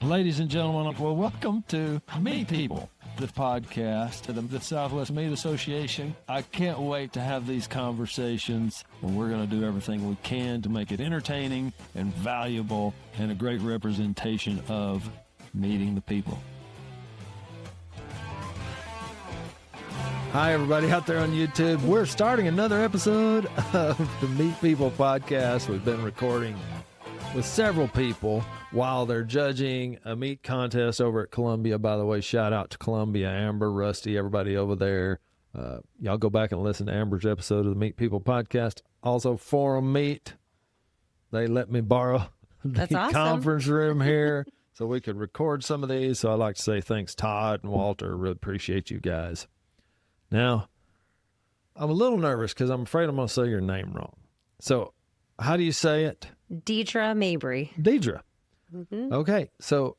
Ladies and gentlemen, well, welcome to Meat People, the podcast to the Southwest Meat Association. I can't wait to have these conversations, and we're going to do everything we can to make it entertaining and valuable and a great representation of meeting the people. Hi, everybody out there on YouTube. We're starting another episode of the Meat People podcast. We've been recording with several people while they're judging a meat contest over at Columbia. By the way, shout out to Columbia, Amber, Rusty, everybody over there. Y'all go back and listen to Amber's episode of the Meat People podcast. Also, Forum Meat. They let me borrow the conference room here so we could record some of these. So I'd like to say thanks, Todd and Walter. Really appreciate you guys. Now, I'm a little nervous because I'm afraid I'm going to say your name wrong. So how do you say it? Deidrea Mabry. Deidrea. Mm-hmm. Okay, so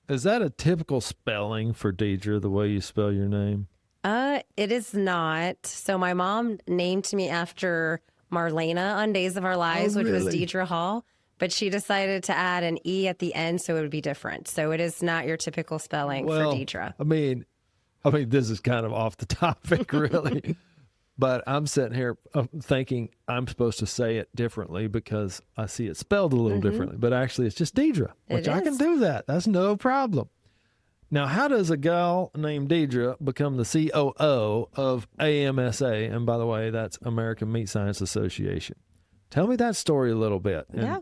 is that a typical spelling for Deidrea, the way you spell your name? It is not. So my mom named me after Marlena on Days of Our Lives, which was Deidre Hall, but she decided to add an E at the end so it would be different. So it is not your typical spelling for Deidrea. I mean, this is kind of off the topic, really. But I'm sitting here thinking I'm supposed to say it differently because I see it spelled a little differently. But actually, it's just Deidrea, which I can do that. That's no problem. Now, how does a gal named Deidrea become the COO of AMSA? And by the way, that's American Meat Science Association. Tell me that story a little bit. Yeah.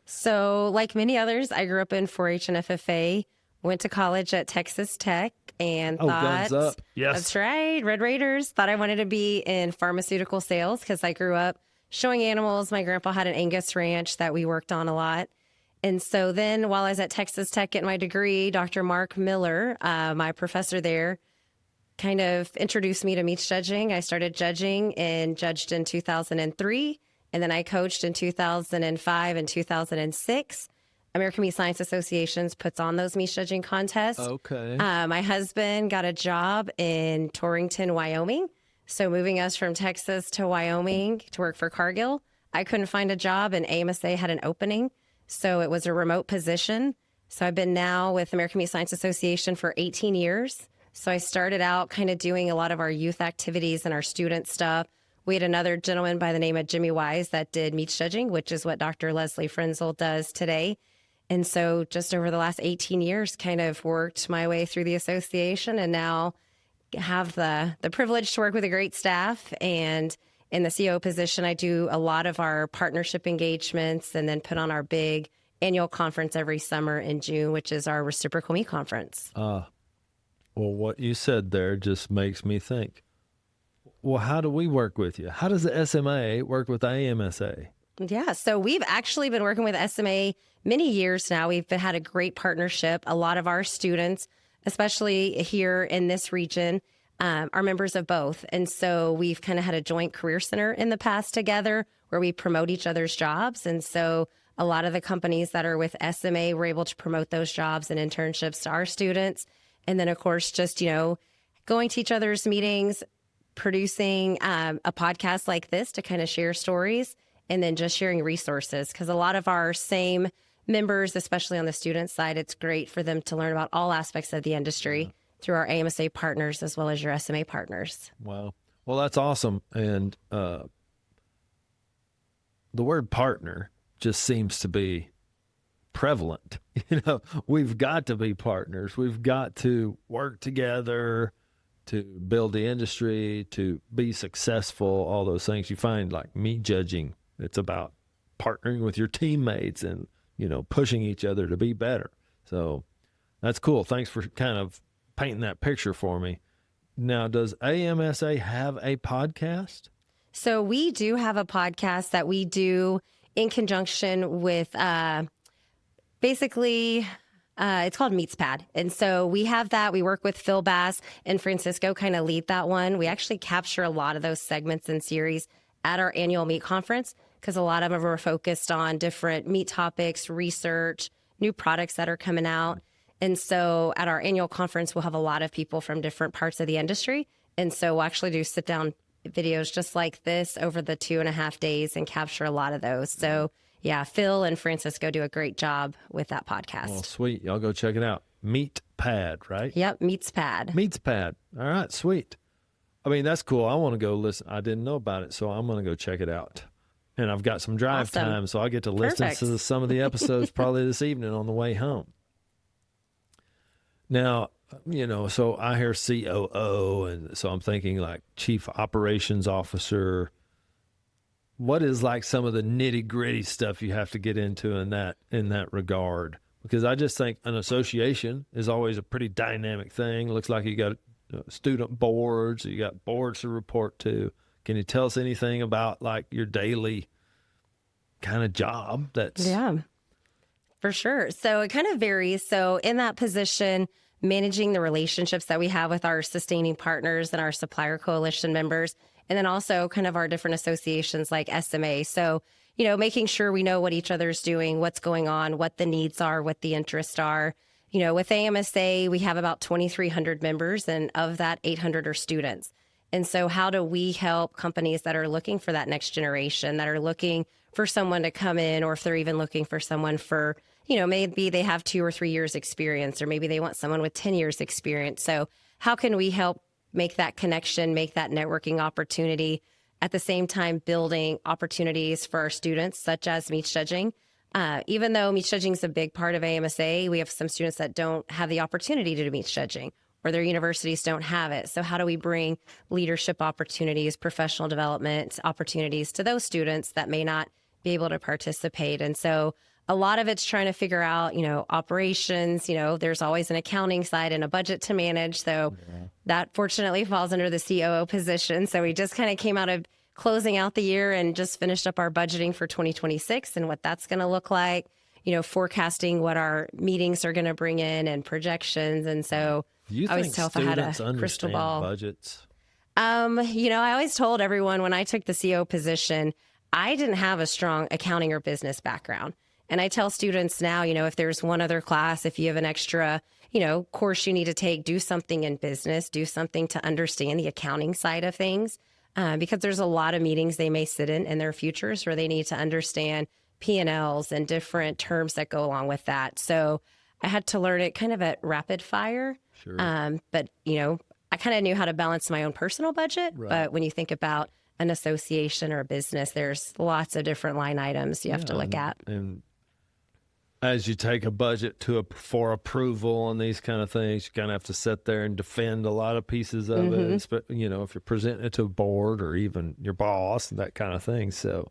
So like many others, I grew up in 4-H and FFA. Went to college at Texas Tech and thought, guns up. Yes. That's right, Red Raiders. Thought I wanted to be in pharmaceutical sales because I grew up showing animals. My grandpa had an Angus ranch that we worked on a lot. And so then while I was at Texas Tech getting my degree, Dr. Mark Miller, my professor there, kind of introduced me to meat judging. I started judging and judged in 2003. And then I coached in 2005 and 2006. American Meat Science Associations puts on those meat judging contests. Okay. My husband got a job in Torrington, Wyoming. So moving us from Texas to Wyoming to work for Cargill, I couldn't find a job and AMSA had an opening. So it was a remote position. So I've been now with American Meat Science Association for 18 years. So I started out kind of doing a lot of our youth activities and our student stuff. We had another gentleman by the name of Jimmy Wise that did meat judging, which is what Dr. Leslie Frenzel does today. And so just over the last 18 years, kind of worked my way through the association and now have the privilege to work with a great staff. And in the COO position, I do a lot of our partnership engagements and then put on our big annual conference every summer in June, which is our Reciprocal Meat Conference. Well, what you said there just makes me think, well, how do we work with you? How does the SMA work with AMSA? Yeah, so we've actually been working with SMA many years now. We've had a great partnership. A lot of our students, especially here in this region, are members of both. And so we've kind of had a joint career center in the past together where we promote each other's jobs. And so a lot of the companies that are with SMA were able to promote those jobs and internships to our students. And then, of course, just, going to each other's meetings, producing a podcast like this to kind of share stories. And then just sharing resources, because a lot of our same members, especially on the student side, it's great for them to learn about all aspects of the industry through our AMSA partners as well as your SMA partners. Wow. Well, that's awesome. And the word partner just seems to be prevalent. We've got to be partners. We've got to work together to build the industry, to be successful, all those things. You find like meat judging. It's about partnering with your teammates and, pushing each other to be better. So that's cool. Thanks for kind of painting that picture for me. Now, does AMSA have a podcast? So we do have a podcast that we do in conjunction with basically it's called Meatspad. And so we have that. We work with Phil Bass and Francisco kind of lead that one. We actually capture a lot of those segments and series at our annual meat conference, because a lot of them are focused on different meat topics, research, new products that are coming out. And so at our annual conference, we'll have a lot of people from different parts of the industry. And so we'll actually do sit down videos just like this over the 2.5 days and capture a lot of those. So yeah, Phil and Francisco do a great job with that podcast. Well, sweet. Y'all go check it out. Meat Pad, right? Yep, Meets Pad. Meats Pad. All right, sweet. I mean, that's cool. I want to go listen. I didn't know about it, so I'm going to go check it out. And I've got some drive time, so I get to listen Perfect. to some of the episodes probably this evening on the way home. Now, so I hear COO, and so I'm thinking like Chief Operations Officer. What is like some of the nitty gritty stuff you have to get into in that regard? Because I just think an association is always a pretty dynamic thing. Looks like you got student boards, you got boards to report to. Can you tell us anything about like your daily kind of job? Yeah, for sure. So it kind of varies. So in that position, managing the relationships that we have with our sustaining partners and our supplier coalition members, and then also kind of our different associations like SMA. So, making sure we know what each other's doing, what's going on, what the needs are, what the interests are. With AMSA, we have about 2,300 members, and of that, 800 are students. And so how do we help companies that are looking for that next generation, that are looking for someone to come in, or if they're even looking for someone for, maybe they have 2 or 3 years experience, or maybe they want someone with 10 years experience. So how can we help make that connection, make that networking opportunity, at the same time building opportunities for our students, such as meat judging? Even though meat judging is a big part of AMSA, we have some students that don't have the opportunity to do meat judging, or their universities don't have it. So how do we bring leadership opportunities, professional development opportunities to those students that may not be able to participate? And so a lot of it's trying to figure out, operations. There's always an accounting side and a budget to manage. So that fortunately falls under the COO position. So we just kind of came out of closing out the year and just finished up our budgeting for 2026 and what that's going to look like, forecasting what our meetings are going to bring in and projections. And so you I always think tell if I had a students crystal understand ball. budgets? I always told everyone when I took the CO position, I didn't have a strong accounting or business background. And I tell students now, if there's one other class, if you have an extra, course you need to take, do something in business, do something to understand the accounting side of things. Because there's a lot of meetings they may sit in their futures where they need to understand P&Ls and different terms that go along with that. So I had to learn it kind of at rapid fire. Sure. But, I kind of knew how to balance my own personal budget. Right. But when you think about an association or a business, there's lots of different line items you have to look at. And as you take a budget for approval and these kind of things, you kind of have to sit there and defend a lot of pieces of it. But, if you're presenting it to a board or even your boss and that kind of thing. So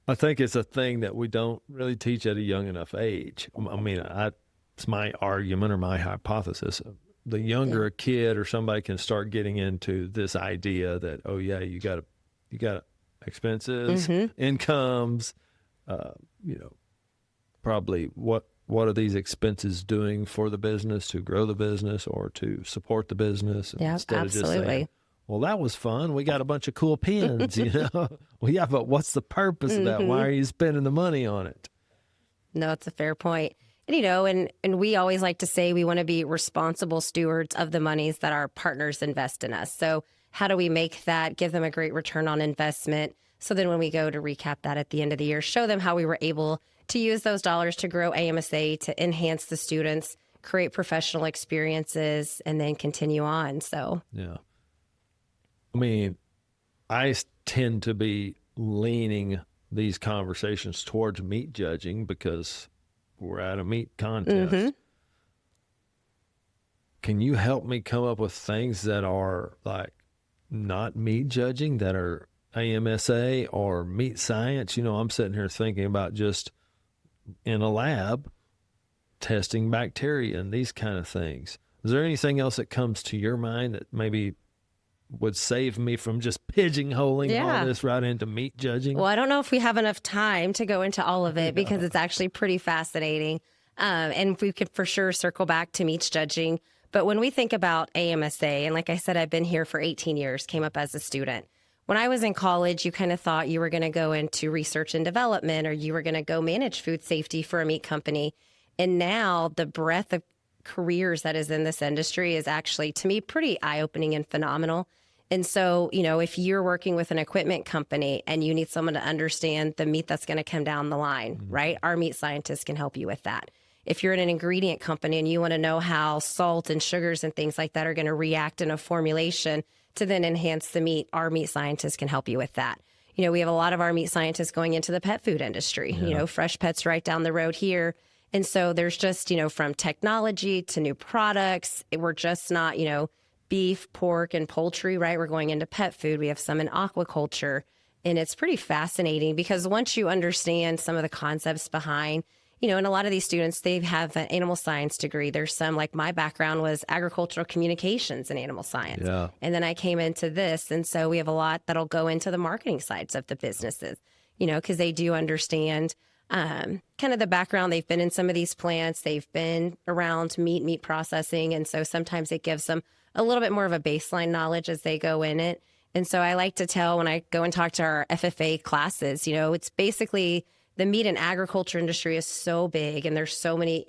I think it's a thing that we don't really teach at a young enough age. I mean, it's my argument or my hypothesis. The younger a kid or somebody can start getting into this idea that, oh yeah, you got expenses, incomes, probably what are these expenses doing for the business, to grow the business or to support the business? Yeah, instead absolutely. Of just saying, well, that was fun. We got a bunch of cool pins, Well, yeah, but what's the purpose of that? Why are you spending the money on it? No, it's a fair point. And, and we always like to say we want to be responsible stewards of the monies that our partners invest in us. So how do we make that, give them a great return on investment? So then when we go to recap that at the end of the year, show them how we were able to use those dollars to grow AMSA, to enhance the students, create professional experiences, and then continue on. So, yeah. I mean, I tend to be leaning these conversations towards meat judging because we're at a meat contest. Can you help me come up with things that are like not meat judging, that are AMSA or meat science? I'm sitting here thinking about just in a lab testing bacteria and these kind of things. Is there anything else that comes to your mind that maybe would save me from just pigeonholing all this right into meat judging? Well, I don't know if we have enough time to go into all of it because it's actually pretty fascinating. And we could for sure circle back to meat judging. But when we think about AMSA, and like I said, I've been here for 18 years, came up as a student. When I was in college, you kind of thought you were going to go into research and development, or you were going to go manage food safety for a meat company. And now the breadth of careers that is in this industry is actually, to me, pretty eye-opening and phenomenal. And so, if you're working with an equipment company and you need someone to understand the meat that's going to come down the line, right? Our meat scientists can help you with that. If you're in an ingredient company and you want to know how salt and sugars and things like that are going to react in a formulation to then enhance the meat, our meat scientists can help you with that. We have a lot of our meat scientists going into the pet food industry, Fresh Pet's right down the road here. And so there's just, from technology to new products, we're just not, beef, pork, and poultry, right? We're going into pet food. We have some in aquaculture. And it's pretty fascinating because once you understand some of the concepts behind, and a lot of these students, they have an animal science degree. There's some, like my background was agricultural communications and animal science. Yeah. And then I came into this. And so we have a lot that'll go into the marketing sides of the businesses, because they do understand kind of the background. They've been in some of these plants. They've been around meat processing. And so sometimes it gives them a little bit more of a baseline knowledge as they go in it. And so I like to tell when I go and talk to our FFA classes, it's basically the meat and agriculture industry is so big and there's so many,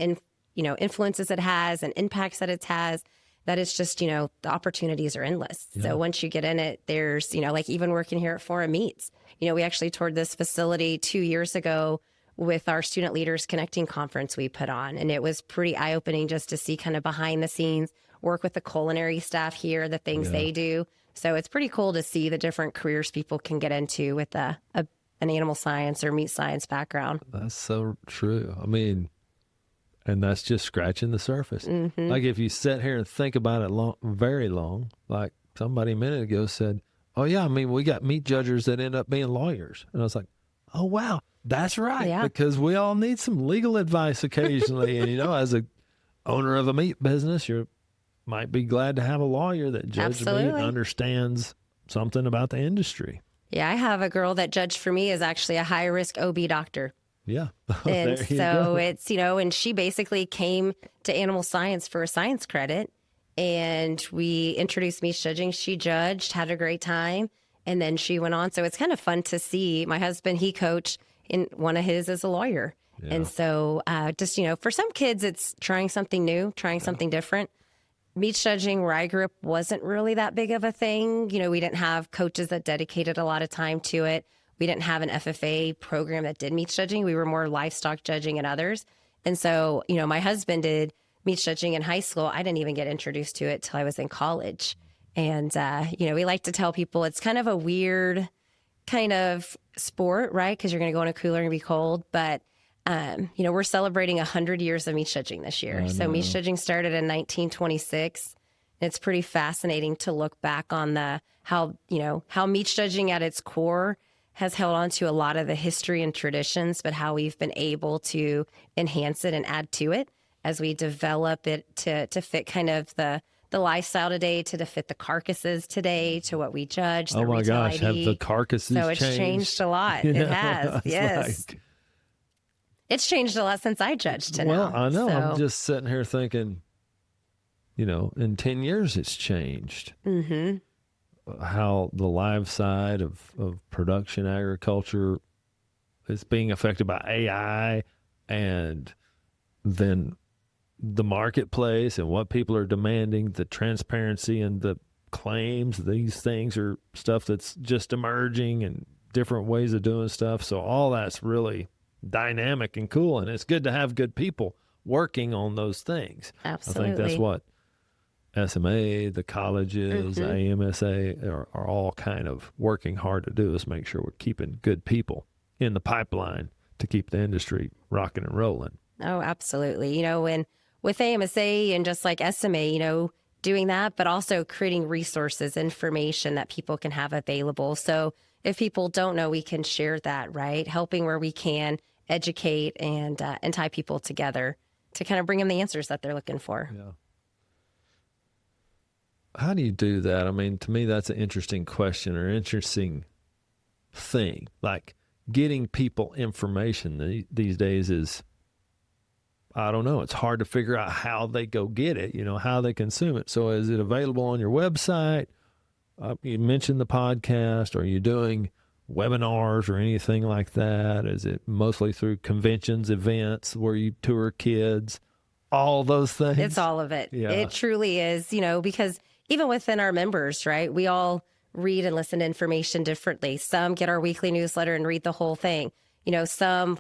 influences it has and impacts that it has that it's just, the opportunities are endless. Yeah. So once you get in it, there's, like even working here at Forum Meats, we actually toured this facility 2 years ago with our Student Leaders Connecting conference we put on. And it was pretty eye-opening just to see kind of behind the scenes, work with the culinary staff here, the things they do. So it's pretty cool to see the different careers people can get into with an animal science or meat science background. That's so true. I mean, and that's just scratching the surface. Mm-hmm. Like if you sit here and think about it very long, like somebody a minute ago said, oh yeah, I mean, we got meat judges that end up being lawyers. And I was like, oh wow, that's right. Yeah. Because we all need some legal advice occasionally. And as a owner of a meat business, you might be glad to have a lawyer that judges meat and understands something about the industry. Yeah, I have a girl that judged for me is actually a high-risk OB doctor. Yeah. And so it's, and she basically came to animal science for a science credit. And we introduced meat judging. She judged, had a great time. And then she went on. So it's kind of fun to see. My husband, he coached in one of his as a lawyer. Yeah. And so just, for some kids, it's trying something new, trying something different. Meat judging, where I grew up, wasn't really that big of a thing. We didn't have coaches that dedicated a lot of time to it. We didn't have an FFA program that did meat judging. We were more livestock judging and others. And so, my husband did meat judging in high school. I didn't even get introduced to it till I was in college. And, we like to tell people it's kind of a weird kind of sport, right? Because you're going to go in a cooler and be cold. But we're celebrating 100 years of meat judging this year. So meat judging started in 1926. And it's pretty fascinating to look back on how meat judging at its core has held on to a lot of the history and traditions, but how we've been able to enhance it and add to it as we develop it to fit kind of the lifestyle today, to fit the carcasses today, to what we judge. Oh my gosh, ID. have the carcasses changed? So it's changed a lot. It has, yes. It's changed a lot since I judged to now. Well, I know. So. I'm just sitting here thinking, in 10 years it's changed. Mm-hmm. How the live side of production agriculture is being affected by AI, and then the marketplace and what people are demanding, the transparency and the claims. These things are stuff that's just emerging and different ways of doing stuff. So all that's really dynamic and cool, and it's good to have good people working on those things. Absolutely. I think that's what SMA, the colleges, AMSA are all kind of working hard to do, is make sure we're keeping good people in the pipeline to keep the industry rocking and rolling. Oh, absolutely. And with AMSA and just like SMA, doing that, but also creating resources, information that people can have available. So if people don't know, we can share that, right? Helping where we can, educate and tie people together to kind of bring them the answers that they're looking for. Yeah. How do you do that? I mean, to me, that's an interesting question or interesting thing. Like getting people information these days is, I don't know. It's hard to figure out how they go get it, how they consume it. So is it available on your website? You mentioned the podcast. Are you doing webinars or anything like that? Is it mostly through conventions, events where you tour kids? All those things? It's all of it. Yeah. It truly is, because even within our members, right? We all read and listen to information differently. Some get our weekly newsletter and read the whole thing. Some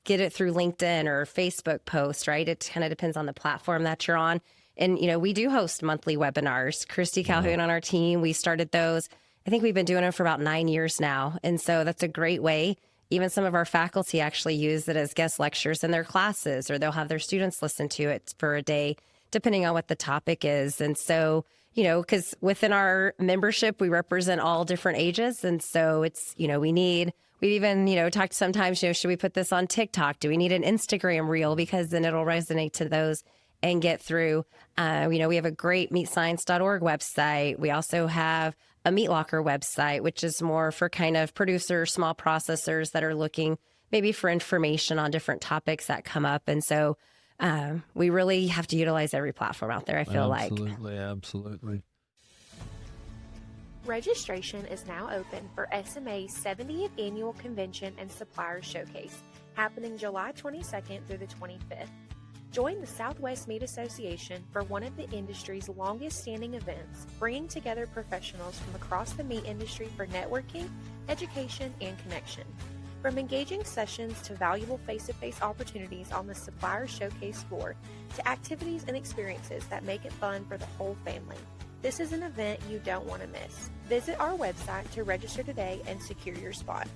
get it through LinkedIn or Facebook posts, right? It kind of depends on the platform that you're on. And, we do host monthly webinars. Christy Calhoun on our team, we started those. I think we've been doing it for about 9 years now. And so that's a great way. Even some of our faculty actually use it as guest lectures in their classes, or they'll have their students listen to it for a day, depending on what the topic is. And so, because within our membership, we represent all different ages. And so it's, we've even, talked sometimes, should we put this on TikTok? Do we need an Instagram reel? Because then it'll resonate to those and get through. We have a great meetscience.org website. We also have a Meat Locker website, which is more for kind of producers, small processors that are looking maybe for information on different topics that come up. And so we really have to utilize every platform out there, I feel like. Absolutely. Registration is now open for SMA's 70th Annual Convention and Supplier Showcase, happening July 22nd through the 25th. Join the Southwest Meat Association for one of the industry's longest-standing events, bringing together professionals from across the meat industry for networking, education, and connection. From engaging sessions to valuable face-to-face opportunities on the Supplier Showcase floor, to activities and experiences that make it fun for the whole family. This is an event you don't want to miss. Visit our website to register today and secure your spot.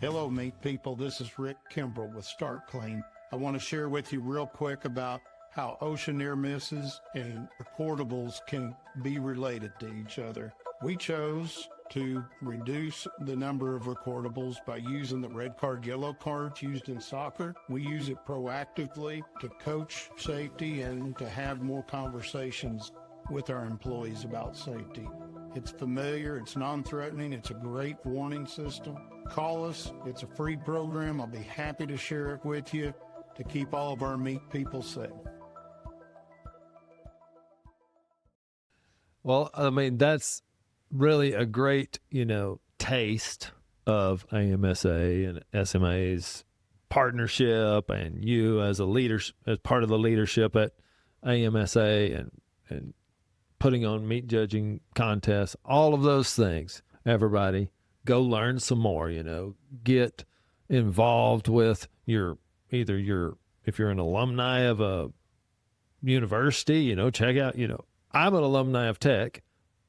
Hello, meat people. This is Rick Kimbrell with Start Clean. I want to share with you real quick about how ocean near misses and recordables can be related to each other. We chose to reduce the number of recordables by using the red card, yellow cards used in soccer. We use it proactively to coach safety and to have more conversations with our employees about safety. It's familiar, it's non-threatening, it's a great warning system. Call us, it's a free program. I'll be happy to share it with you to keep all of our meat people safe. Well, I mean, that's really a great, taste of AMSA and SMA's partnership, and you as a leader, as part of the leadership at AMSA and putting on meat judging contests, all of those things. Everybody, go learn some more, get involved with if you're an alumni of a university, check out, I'm an alumni of Tech,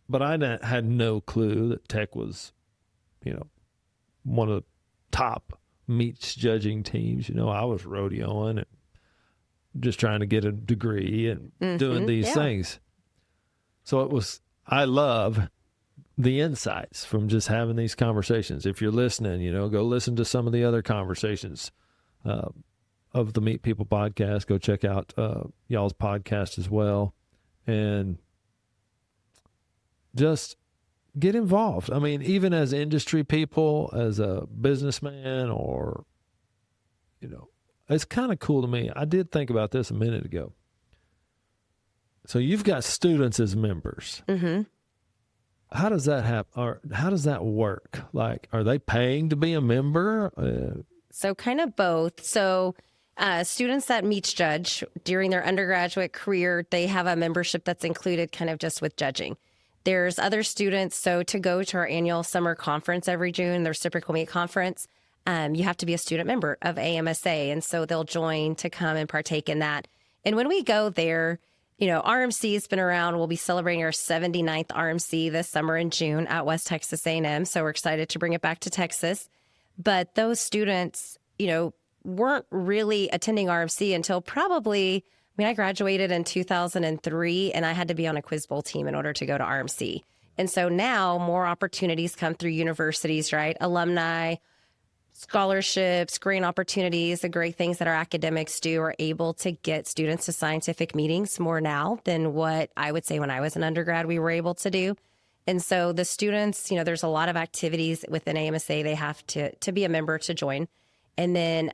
but I had no clue that Tech was, one of the top meats judging teams. I was rodeoing and just trying to get a degree and doing these things. So I love the insights from just having these conversations. If you're listening, go listen to some of the other conversations of the Meat People podcast. Go check out y'all's podcast as well. And just get involved. I mean, even as industry people, as a businessman, or, it's kind of cool to me. I did think about this a minute ago. So you've got students as members. Mm-hmm. How does that happen? Or how does that work? Like, are they paying to be a member? So kind of both. So students that meats judge during their undergraduate career, they have a membership that's included kind of just with judging. There's other students. So to go to our annual summer conference every June, their Reciprocal Meat Conference, you have to be a student member of AMSA. And so they'll join to come and partake in that. And when we go there, RMC has been around. We'll be celebrating our 79th RMC this summer in June at West Texas A&M. So we're excited to bring it back to Texas. But those students, weren't really attending RMC until probably, I graduated in 2003 and I had to be on a quiz bowl team in order to go to RMC. And so now more opportunities come through universities, right? Alumni, scholarships, grant opportunities, the great things that our academics do are able to get students to scientific meetings more now than what I would say when I was an undergrad we were able to do. And so the students, there's a lot of activities within AMSA they have to be a member to join. And then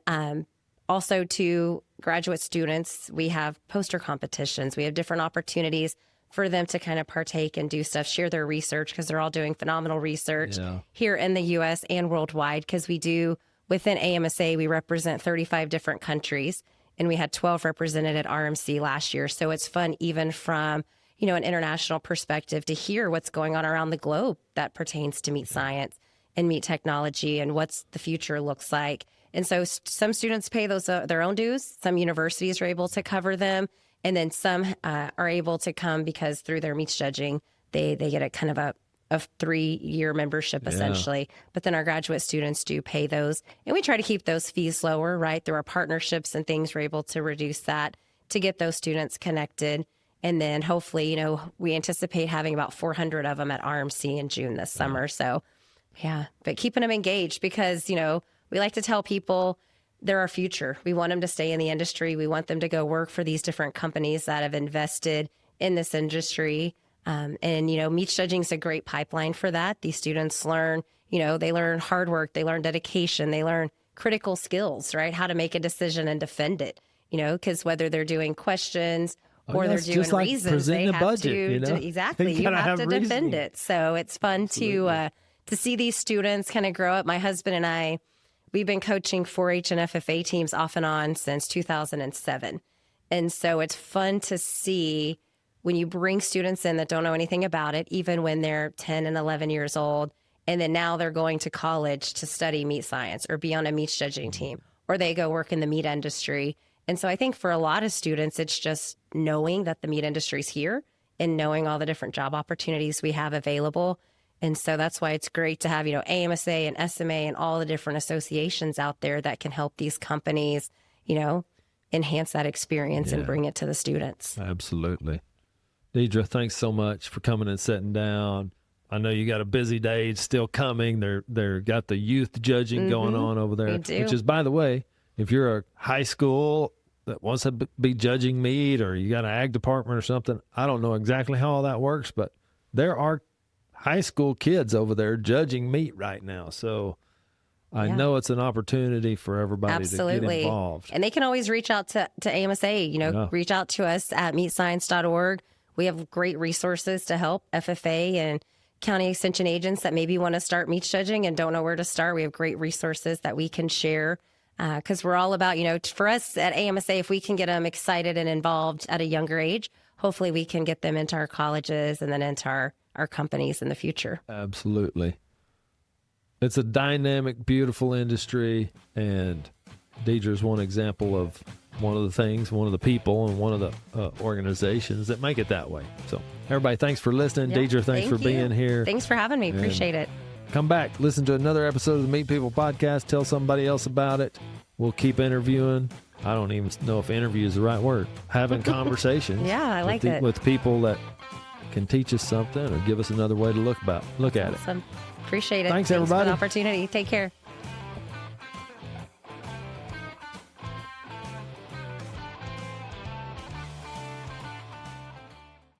also to graduate students, we have poster competitions. We have different opportunities for them to kind of partake and do stuff, share their research, because they're all doing phenomenal research here in the U.S. and worldwide, because we do, within AMSA, we represent 35 different countries, and we had 12 represented at RMC last year. So it's fun even from, an international perspective to hear what's going on around the globe that pertains to meat science and meat technology and what's the future looks like. And so some students pay those their own dues. Some universities are able to cover them. And then some are able to come because through their meats judging, they get a kind of a 3-year membership essentially. But then our graduate students do pay those. And we try to keep those fees lower, right? Through our partnerships and things, we're able to reduce that to get those students connected. And then hopefully, we anticipate having about 400 of them at RMC in June this summer. So yeah, but keeping them engaged because, we like to tell people they're our future. We want them to stay in the industry. We want them to go work for these different companies that have invested in this industry. And meat judging is a great pipeline for that. These students learn, they learn hard work, they learn dedication, they learn critical skills, right? How to make a decision and defend it, because whether they're doing questions or they're doing just like reasons, they have budget, to, exactly, you have to defend reasoning. it. So it's fun to see these students kind of grow up. My husband and I, we've been coaching 4-H and FFA teams off and on since 2007. And so it's fun to see when you bring students in that don't know anything about it, even when they're 10 and 11 years old, and then now they're going to college to study meat science or be on a meat judging team, or they go work in the meat industry. And so I think for a lot of students, it's just knowing that the meat industry is here and knowing all the different job opportunities we have available. And so that's why it's great to have, AMSA and SMA and all the different associations out there that can help these companies, enhance that experience and bring it to the students. Absolutely. Deidrea, thanks so much for coming and sitting down. I know you got a busy day. It's still coming. They're got the youth judging going on over there, We do. which is, by the way, if you're a high school that wants to be judging meat or you got an ag department or something, I don't know exactly how all that works, but there are high school kids over there judging meat right now. So I know it's an opportunity for everybody to get involved. And they can always reach out to AMSA, reach out to us at meatscience.org. We have great resources to help FFA and county extension agents that maybe want to start meat judging and don't know where to start. We have great resources that we can share because we're all about, for us at AMSA, if we can get them excited and involved at a younger age, hopefully we can get them into our colleges and then into our companies in the future. Absolutely. It's a dynamic, beautiful industry, and Deidrea's one example of one of the people, and one of the organizations that make it that way. So, everybody, thanks for listening. Deidrea, thanks for being here. Thanks for having me. Appreciate it. Come back, listen to another episode of the Meat People Podcast. Tell somebody else about it. We'll keep interviewing. I don't even know if interview is the right word. Having conversations. Yeah, I like it. With people that can teach us something or give us another way to look at it. Awesome. Appreciate it. Thanks, For everybody. the opportunity. Take care.